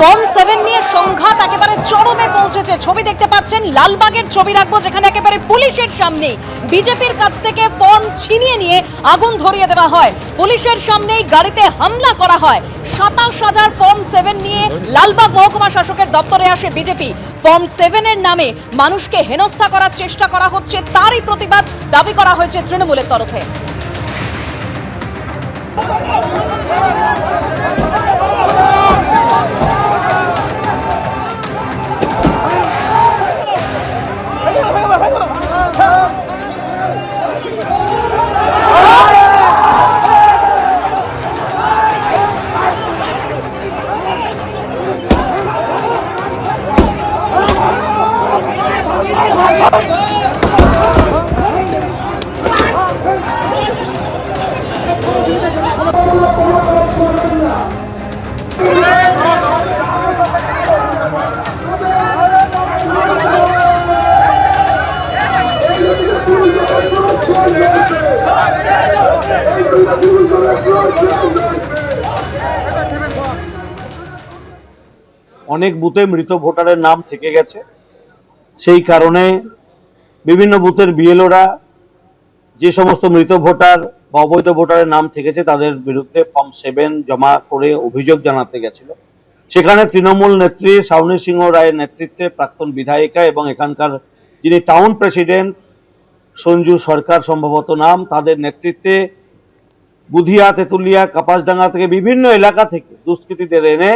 Form 7 নিয়ে সংঘাত একেবারে চরমে পৌঁছেছে। ছবি দেখতে পাচ্ছেন, লালবাগের ছবি রাখবো, যেখানে একেবারে পুলিশের সামনে বিজেপির কাছ থেকে ফর্ম ছিনিয়ে নিয়ে আগুন ধরিয়ে দেওয়া হয়। পুলিশের সামনেই গাড়িতে হামলা করা হয়। 27,000 ফর্ম 7 নিয়ে লালবাগ মহকুমা শাসকের দপ্তরে আসে বিজেপি। ফর্ম 7 এর নামে মানুষকে হেনস্থা করার চেষ্টা করা হচ্ছে, তারই প্রতিবাদ দাবি করা হয়েছে তৃণমূলের তরফে। অনেক বুথে মৃত ভোটারের নাম থেকে গেছে, সেই কারণে বিভিন্ন বুথের বিএলওরা যে সমস্ত মৃত ভোটার বা অবৈধ ভোটারের নাম থেকেছে তাদের বিরুদ্ধে ফর্ম 7 জমা করে অভিযোগ জানাতে গেছিল। সেখানে তৃণমূল নেত্রী শাওনী সিংহ রায়ের নেতৃত্বে প্রাক্তন বিধায়িকা এবং এখানকার যিনি টাউন প্রেসিডেন্ট সঞ্জু সরকার সম্ভবত নাম, তাদের নেতৃত্বে বুধিয়া, তেতুলিয়া, কাপাসডাঙ্গা থেকে বিভিন্ন এলাকা থেকে দুষ্কৃতীদের এনে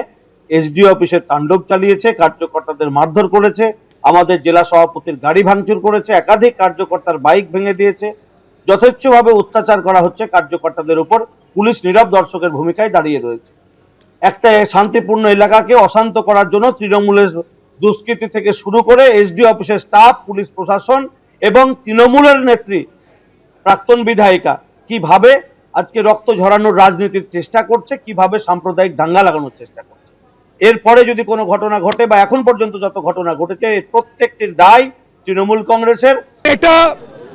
এসডিও অফিসে তাণ্ডব চালিয়েছে, কার্যকর্তাদের মারধর করেছে, আমাদের জেলা সভাপতির গাড়ি ভাঙচুর করেছে, একাধিক কার্যকর্তার বাইক ভেঙে দিয়েছে। যথেচ্ছভাবে অত্যাচার করা হচ্ছে কার্যকর্তাদের উপর। পুলিশ নীরব দর্শকের ভূমিকায় দাঁড়িয়ে রয়েছে। একটা শান্তিপূর্ণ এলাকাকে অশান্ত করার জন্য তৃণমূলের দুষ্কৃতি থেকে শুরু করে এসডিও অফিসের স্টাফ, পুলিশ প্রশাসন এবং তৃণমূলের নেত্রী প্রাক্তন বিধায়িকা কিভাবে আজকে রক্ত ঝরানোর রাজনীতির চেষ্টা করছে, কিভাবে সাম্প্রদায়িক দাঙ্গা লাগানোর চেষ্টা করছে। এরপরে যদি কোনো ঘটনা ঘটে বা এখন পর্যন্ত যত ঘটনা ঘটেছে, এর প্রত্যেকটির দায় তৃণমূল কংগ্রেসের। এটা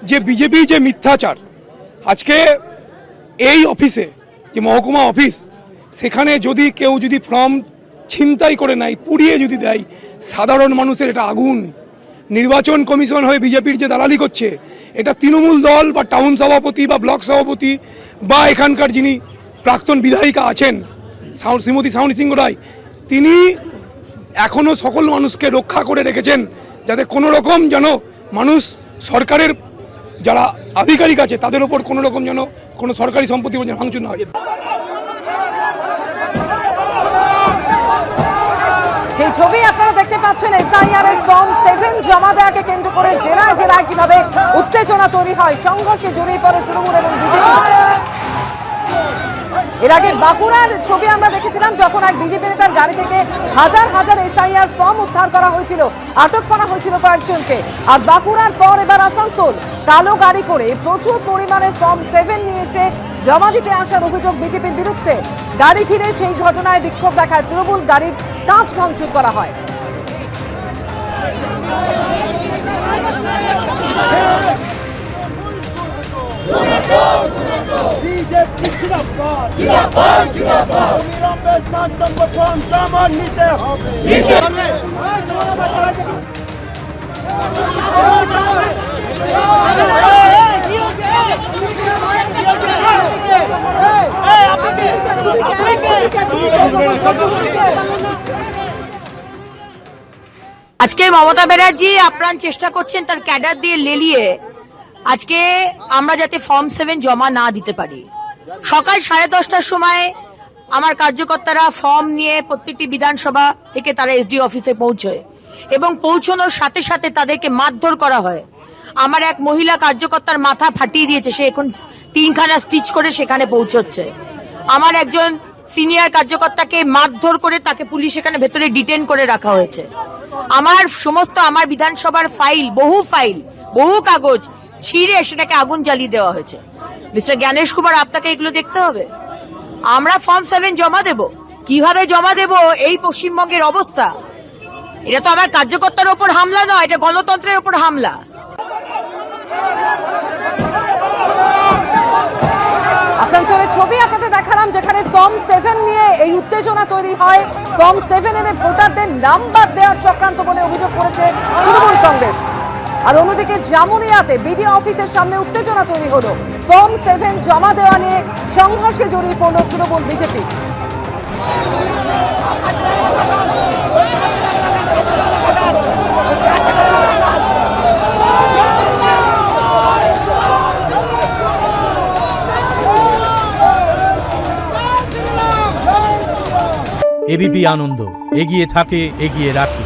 যে বিজেপি যে মিথ্যাচার, আজকে এই অফিসে যে মহকুমা অফিস, সেখানে যদি কেউ যদি ফর্ম ছিনতাই করে নেয়, পুড়িয়ে যদি দেয়, সাধারণ মানুষের এটা আগুন। নির্বাচন কমিশন হয়ে বিজেপির যে দালালি করছে, এটা তৃণমূল দল বা টাউন সভাপতি বা ব্লক সভাপতি বা এখানকার যিনি প্রাক্তন বিধায়িকা আছেন শ্রীমতী শাওনী সিংহ রায়, তিনি এখনও সকল মানুষকে রক্ষা করে রেখেছেন, যাতে কোনো রকম যেন মানুষ সরকারের যারা আধিকারিক আছে তাদের উপর কোনো রকম যেন কোনো সরকারি সম্পত্তি ভাঙচুর না হয়। সেই ছবি আপনারা দেখতে পাচ্ছেন। এসআইআর এর ফর্ম 7 জমা দেওয়াকে কেন্দ্র করে জেলায় জেলায় কিভাবে উত্তেজনা তৈরি হয়, সংঘর্ষে জড়িয়ে পড়ে তৃণমূল এবং বিজেপি। এর আগে বাঁকুড়ার ছবি আমরা দেখেছিলাম, যখন এক বিজেপি নেতার গাড়ি থেকে হাজার হাজার এসআইআর ফর্ম উদ্ধার করা হয়েছিল, আটক করা হয়েছিল কয়েকজনকে। আর বাঁকুড়ার পর এবার আসানসোল, কালো গাড়ি করে প্রচুর পরিমাণে ফর্ম 7 নিয়ে এসে জমা দিতে আসার অভিযোগ বিজেপির বিরুদ্ধে। গাড়ি ফিরে সেই ঘটনায় বিক্ষোভ দেখায় তৃণমূল, গাড়ির কাঁচ ভাঙচুর করা হয়। আজকে মমতা ব্যানার্জি আপ্রাণ চেষ্টা করছেন তার ক্যাডার দিয়ে লেলিয়ে আজকে আমরা যাতে ফর্ম 7 জমা না দিতে পারি। সকাল 10:30টার সময় আমার কার্যকর্তারা ফর্ম নিয়ে প্রত্যেকটি বিধানসভা থেকে তারা এসডি অফিসে পৌঁছয় এবং পৌঁছানোর সাথে সাথে তাদেরকে মারধর করা হয়। আমার এক মহিলা কার্যকর্তার মাথা ফাটিয়ে দিয়েছে, সে এখন 3খানা স্টিচ করে সেখানে পৌঁছচ্ছে। আমার একজন সিনিয়র কার্যকর্তাকে মারধর করে তাকে পুলিশ এখানে ভেতরে ডিটেন করে রাখা হয়েছে। আমার সমস্ত আমার বিধানসভার ফাইল, বহু কাগজ ছিঁড়ে সেটাকে আগুন জ্বালিয়ে দেওয়া হয়েছে। মিস্টার জ্ঞানেশ কুমার, আপনাকে এগুলো দেখতে হবে। আমরা ফর্ম 7 জমা দেব, কিভাবে জমা দেব এই পশ্চিমবঙ্গের অবস্থা, এটা তো আমার কার্যকর্তার উপর হামলা নয়, এটা গণতন্ত্রের উপর হামলা। আসানসোলের ছবি আপনাদের দেখালাম, যেখানে ফর্ম 7 নিয়ে এই উত্তেজনা তৈরি হয়। ফর্ম 7 এনে ভোটারদের নাম বাদ দেওয়ার চক্রান্ত বলে অভিযোগ করেছে তৃণমূল কংগ্রেস। আর অন্যদিকে জামুনিয়াতে বিডিও অফিসের সামনে উত্তেজনা তৈরি হলো। ফর্ম 7 জমা দেওয়া নিয়ে সংঘর্ষে জড়িয়ে পড়ল তৃণমূল বিজেপি। এবিপি আনন্দ, এগিয়ে থাকে, এগিয়ে রাখে।